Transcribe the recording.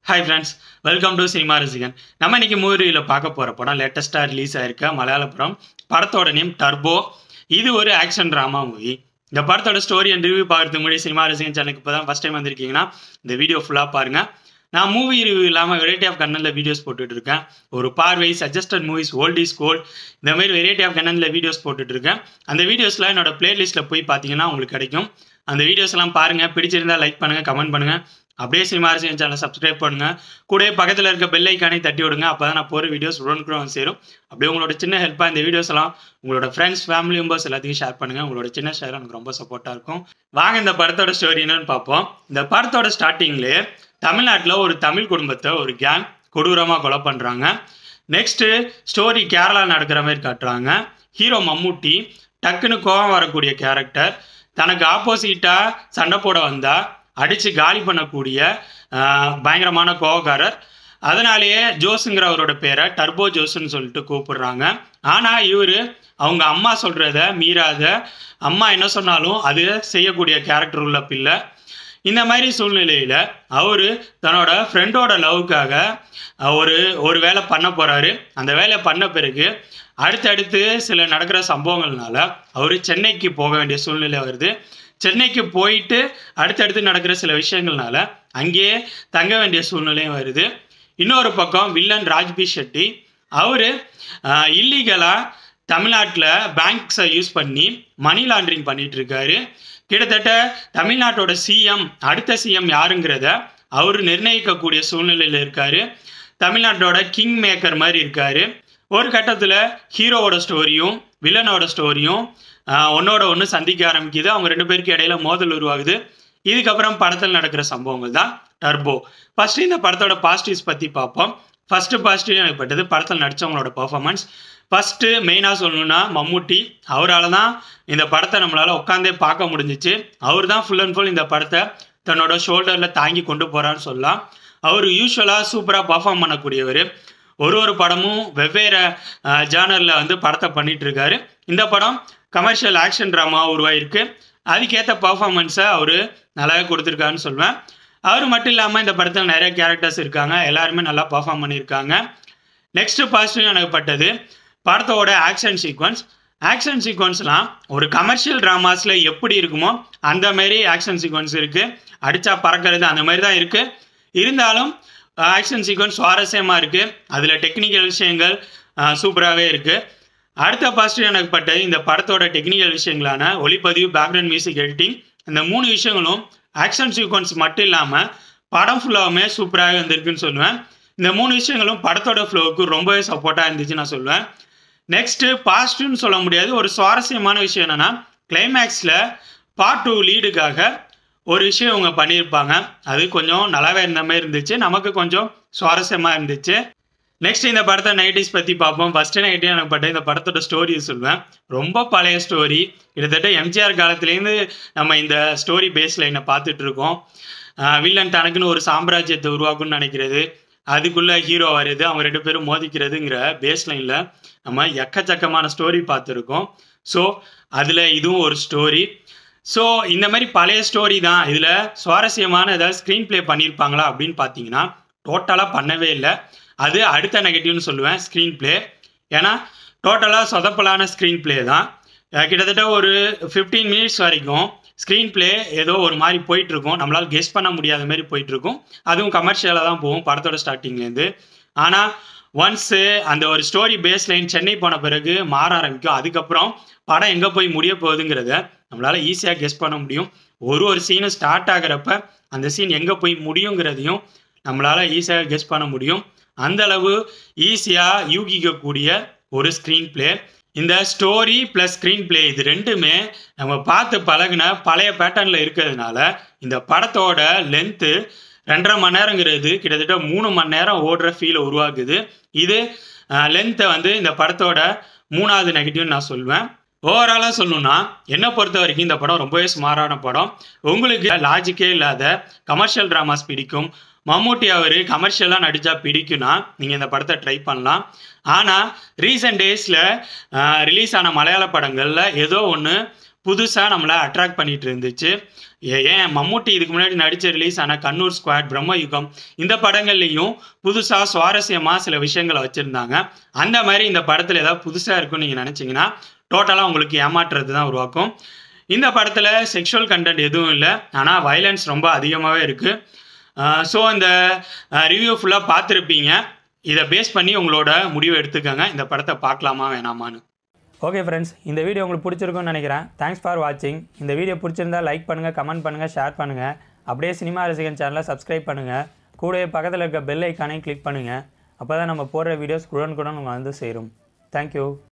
Hi friends, welcome to Cinema Rasigan. நம்ம இன்னைக்கு மூவில பார்க்க போற படம் லேட்டஸ்டா ரிலீஸ் ஆயிருக்க மலையாள படம். படத்தோட நேம் டர்போ. இது ஒரு ஆக்ஷன் டிராமா மூவி. இந்த படத்தோட ஸ்டோரி அண்ட் ரிவ்யூ பார்க்கறதுக்கு முன்னாடி சினிமா ரசிகன் சேனலுக்கு இப்பதான் ஃபர்ஸ்ட் டைம் வந்திருக்கீங்கன்னா இந்த வீடியோ ஃபுல்லா பாருங்க. நான் மூவி ரிவ்யூ இல்லாம வெரைட்டி ஆஃப் கண்டென்ட்ல வீடியோஸ் போட்டுட்டு இருக்கேன். ஒரு பார்வை suggested movies old is gold இந்த மாதிரி வெரைட்டி ஆஃப் கண்டென்ட்ல வீடியோஸ் போட்டுட்டு இருக்கேன். அந்த வீடியோஸ்லாம் என்னோட பிளேலிஸ்ட்ல போய் பார்த்தீங்கன்னா உங்களுக்கு கிடைக்கும். அந்த வீடியோஸ் எல்லாம் பாருங்க, பிடிச்சிருந்தா லைக் பண்ணுங்க, கமெண்ட் பண்ணுங்க. அப்படியே சினிமா ரசிகன் சேனலை சப்ஸ்கிரைப் பண்ணுங்க. கூட பக்கத்தில் இருக்க பெல் ஐக்கானை தட்டி விடுங்க. அப்பதான் நான் போகிற வீடியோஸ் உடனுக்குடன் சேரும். அப்படியே உங்களோட சின்ன ஹெல்ப்பாக இந்த வீடியோஸ் எல்லாம் உங்களோட ஃப்ரெண்ட்ஸ் ஃபேமிலி மெம்பர்ஸ் எல்லாத்தையும் ஷேர் பண்ணுங்க. உங்களோட சின்ன ஷேர் எனக்கு ரொம்ப சப்போர்ட்டாக இருக்கும். வாங்க இந்த படத்தோட ஸ்டோரி என்னன்னு பார்ப்போம். இந்த படத்தோட ஸ்டார்டிங்லேயே தமிழ்நாட்டில் ஒரு தமிழ் குடும்பத்தை ஒரு கேங் கொடூரமாக கொலை பண்ணுறாங்க. நெக்ஸ்ட்டு ஸ்டோரி கேரளா நடக்கிற மாதிரி காட்டுறாங்க. ஹீரோ மம்முட்டி டக்குன்னு கோபம் வரக்கூடிய கேரக்டர். தனக்கு ஆப்போசிட்டாக சண்டை போட வந்தா அடித்து காலி பண்ணக்கூடிய பயங்கரமான கோவக்காரர். அதனாலேயே ஜோஸுங்கிற அவரோட பேரை டர்போ ஜோஸ்ன்னு சொல்லிட்டு கூப்பிடுறாங்க. ஆனால் இவர் அவங்க அம்மா சொல்கிறத மீறாத, அம்மா என்ன சொன்னாலும் அது செய்யக்கூடிய கேரக்டர் உள்ள பிள்ளை. இந்த மாதிரி சூழ்நிலையில் அவர் தன்னோட ஃப்ரெண்டோட லவ்வுக்காக ஒரு வேலை பண்ண போகிறாரு. அந்த வேலையை பண்ண பிறகு அடுத்தடுத்து சில நடக்கிற சம்பவங்கள்னால அவர் சென்னைக்கு போக வேண்டிய சூழ்நிலை வருது. சென்னைக்கு போயிட்டு அடுத்தடுத்து நடக்கிற சில விஷயங்கள்னால அங்கேயே தங்க வேண்டிய சூழ்நிலையும் வருது. இன்னொரு பக்கம் வில்லன் ராஜ்பி ஷெட்டி அவர் இல்லீகலாக தமிழ்நாட்டில் பேங்க்ஸை யூஸ் பண்ணி மணி லாண்ட்ரிங் பண்ணிட்டு இருக்காரு. கிட்டத்தட்ட தமிழ்நாட்டோட சிஎம் அடுத்த சிஎம் யாருங்கிறத அவர் நிர்ணயிக்கக்கூடிய சூழ்நிலையில் இருக்காரு. தமிழ்நாட்டோட கிங் மேக்கர் மாதிரி இருக்காரு. ஒரு கட்டத்தில் ஹீரோவோட ஸ்டோரியும் வில்லனோட ஸ்டோரியும் ஒன்னோட ஒன்று சந்திக்க ஆரம்பிக்குது. அவங்க ரெண்டு பேருக்கு இடையில மோதல் உருவாகுது. இதுக்கப்புறம் படத்தில் நடக்கிற சம்பவங்கள் தான் டர்போ. ஃபர்ஸ்ட் இந்த படத்தோட பாசிட்டிவ்ஸ் பற்றி பார்ப்போம். ஃபர்ஸ்ட் பாசிட்டிவ் எனக்கு பட்டது படத்தில் நடித்தவங்களோட பர்ஃபார்மன்ஸ். ஃபர்ஸ்ட்டு மெயினாக சொல்லணும்னா மம்முட்டி. அவரால் தான் இந்த படத்தை நம்மளால் உட்காந்தே பார்க்க முடிஞ்சிச்சு. அவர் தான் ஃபுல் அண்ட் ஃபுல் இந்த படத்தை தன்னோட ஷோல்டரில் தாங்கி கொண்டு போகிறான்னு சொல்லலாம். அவர் யூஸ்வலாக சூப்பராக பர்ஃபார்ம் பண்ணக்கூடியவர். ஒரு படமும் வெவ்வேறு ஜானரில் வந்து படத்தை பண்ணிட்டு இருக்காரு. இந்த படம் கமர்ஷியல் ஆக்ஷன் ட்ராமா உருவாயிருக்கு. அதுக்கேற்ற பர்ஃபார்மன்ஸை அவர் நல்லாவே கொடுத்துருக்காருன்னு சொல்லுவேன். அவர் மட்டும் இல்லாமல் இந்த படத்தில் நிறைய கேரக்டர்ஸ் இருக்காங்க. எல்லாருமே நல்லா பர்ஃபார்ம் பண்ணியிருக்காங்க. நெக்ஸ்ட்டு பாசிட்டிவ் எனக்கு பட்டது படத்தோட ஆக்ஷன் சீக்வன்ஸ். ஆக்ஷன் சீக்வன்ஸ்லாம் ஒரு கமர்ஷியல் ட்ராமாஸில் எப்படி இருக்குமோ அந்த மாதிரி ஆக்ஷன் சீக்வன்ஸ் இருக்குது. அடித்தா பறக்கிறது அந்த மாதிரி தான் இருக்குது. இருந்தாலும் ஆக்ஷன் சீக்வன்ஸ் சுவாரஸ்யமாக இருக்குது. அதில் டெக்னிக்கல் விஷயங்கள் சூப்பராகவே இருக்குது. அடுத்த பாசிட்டிவ் எனக்கு பட்டது இந்த படத்தோட டெக்னிக்கல் விஷயங்களான ஒளிப்பதிவு, பேக்ரவுண்ட் மியூசிக், எடிட்டிங், இந்த 3 விஷயங்களும் ஆக்ஷன் சீக்வன்ஸ் மட்டும் இல்லாமல் படம் ஃபுல்லாகவுமே சூப்பராகவே வந்திருக்குன்னு சொல்லுவேன். இந்த 3 விஷயங்களும் படத்தோட ஃப்ளோவுக்கு ரொம்பவே சப்போர்ட்டாக இருந்துச்சு நான் சொல்லுவேன். நெக்ஸ்ட்டு பாசிட்டிவ்னு சொல்ல முடியாது, ஒரு சுவாரஸ்யமான விஷயம் என்னென்னா கிளைமேக்ஸில் பார்ட் 2 லீடுக்காக ஒரு விஷயம் இவங்க பண்ணியிருப்பாங்க. அது கொஞ்சம் நல்லாவே இருந்த மாதிரி இருந்துச்சு. நமக்கு கொஞ்சம் சுவாரஸ்யமாக இருந்துச்சு. நெக்ஸ்ட் இந்த படத்தை நைட்டிஸ் பற்றி பார்ப்போம். ஃபஸ்ட்டு நைட்டே எனக்கு பட்ட இந்த படத்தோட ஸ்டோரியை சொல்லுவேன். ரொம்ப பழைய ஸ்டோரி. கிட்டத்தட்ட எம்ஜிஆர் காலத்துலேருந்து நம்ம இந்த ஸ்டோரி பேஸ் லைனை பார்த்துட்டு இருக்கோம். வில்லன் தனக்குன்னு ஒரு சாம்ராஜ்யத்தை உருவாக்குன்னு நினைக்கிறது, அதுக்குள்ளே ஹீரோ வருது, அவங்க 2 பேரும் மோதிக்கிறதுங்கிற பேஸ் லைனில் நம்ம எக்கச்சக்கமான ஸ்டோரி பார்த்துருக்கோம். ஸோ அதில் இதுவும் ஒரு ஸ்டோரி. ஸோ இந்த மாதிரி பழைய ஸ்டோரி தான். இதில் சுவாரஸ்யமான ஏதாவது ஸ்க்ரீன் ப்ளே பண்ணியிருப்பாங்களா அப்படின்னு பார்த்தீங்கன்னா டோட்டலாக பண்ணவே இல்லை. அது அடுத்த நெகட்டிவ்னு சொல்லுவேன் ஸ்க்ரீன் ப்ளே. ஏன்னா டோட்டலாக சொதப்பலான ஸ்க்ரீன் ப்ளே தான். கிட்டத்தட்ட ஒரு 15 மினிட்ஸ் வரைக்கும் ஸ்க்ரீன் ப்ளே ஏதோ ஒரு மாதிரி போயிட்டுருக்கும். நம்மளால் கெஸ் பண்ண முடியாத மாதிரி போயிட்டுருக்கும். அதுவும் கமர்ஷியலாக தான் போகும் படத்தோட ஸ்டார்டிங்லேருந்து. ஆனால் ஒன்ஸு அந்த ஒரு ஸ்டோரி பேஸ் லைன் சென்னை போன பிறகு மாற ஆரம்பிக்கும். அதுக்கப்புறம் படம் எங்கே போய் முடிய போகுதுங்கிறத நம்மளால் ஈஸியாக கெஸ் பண்ண முடியும். ஒரு சீனு ஸ்டார்ட் ஆகிறப்ப அந்த சீன் எங்கே போய் முடியுங்கிறதையும் நம்மளால் ஈஸியாக கெஸ் பண்ண முடியும். அந்தளவு ஈஸியாக யூகிக்கக்கூடிய ஒரு ஸ்க்ரீன் பிளே. இந்த ஸ்டோரி ப்ளஸ் ஸ்க்ரீன் பிளே இது ரெண்டுமே நம்ம பார்த்து பழகின பழைய பேட்டர்னில் இருக்கிறதுனால இந்த படத்தோட லென்த்து 2.5 மணி நேரங்கிறது கிட்டத்தட்ட 3 மணி நேரம் ஓடுற ஃபீலை உருவாக்குது. இது லென்த்தை வந்து இந்த படத்தோட 3வது நெகட்டிவ்னு நான் சொல்லுவேன். ஓவராலாக சொல்லணும்னா என்னை பொறுத்த வரைக்கும் இந்த படம் ரொம்பவே சுமாரான படம். உங்களுக்கு லாஜிக்கே இல்லாத கமர்ஷியல் ட்ராமாஸ் பிடிக்கும், மம்முட்டி அவர் கமர்ஷியலாக நடித்தா பிடிக்குன்னா நீங்கள் இந்த படத்தை ட்ரை பண்ணலாம். ஆனால் ரீசெண்ட் டேஸில் ரிலீஸ் ஆன மலையாள படங்களில் ஏதோ ஒன்று புதுசாக நம்மளை அட்ராக்ட் பண்ணிட்டு இருந்துச்சு. ஏன் மம்முட்டி இதுக்கு முன்னாடி நடித்த ரிலீஸ் ஆன கண்ணூர் ஸ்குவாட், பிரம்மயுகம் இந்த படங்கள்லையும் புதுசாக சுவாரஸ்யமாக சில விஷயங்களை வச்சுருந்தாங்க. அந்த மாதிரி இந்த படத்தில் ஏதாவது புதுசாக இருக்குன்னு நீங்கள் நினச்சிங்கன்னா டோட்டலாக உங்களுக்கு ஏமாற்றுறது தான் உருவாக்கும். இந்த படத்தில் செக்ஷுவல் கண்டென்ட் எதுவும் இல்லை, ஆனால் வயலன்ஸ் ரொம்ப அதிகமாகவே இருக்குது. ஸோ இந்த ரிவ்யூ ஃபுல்லாக பார்த்துருப்பீங்க. இதை பேஸ் பண்ணி உங்களோட முடிவை எடுத்துக்கோங்க, இந்த படத்தை பார்க்கலாமா வேணாமான்னு. ஓகே ஃப்ரெண்ட்ஸ், இந்த வீடியோ உங்களுக்கு பிடிச்சிருக்குன்னு நினைக்கிறேன். தேங்க்ஸ் ஃபார் வாட்சிங். இந்த வீடியோ பிடிச்சிருந்தா லைக் பண்ணுங்கள், கமெண்ட் பண்ணுங்கள், ஷேர் பண்ணுங்கள். அப்படியே சினிமா ரசிகன் சேனலை சப்ஸ்கிரைப் பண்ணுங்கள். கூடவே பக்கத்தில் இருக்க பெல் ஐக்கானையும் கிளிக் பண்ணுங்கள். அப்போ தான் நம்ம போடுற வீடியோஸ் உடனுக்குடன் உங்களுக்கு வந்து சேரும். தேங்க்யூ.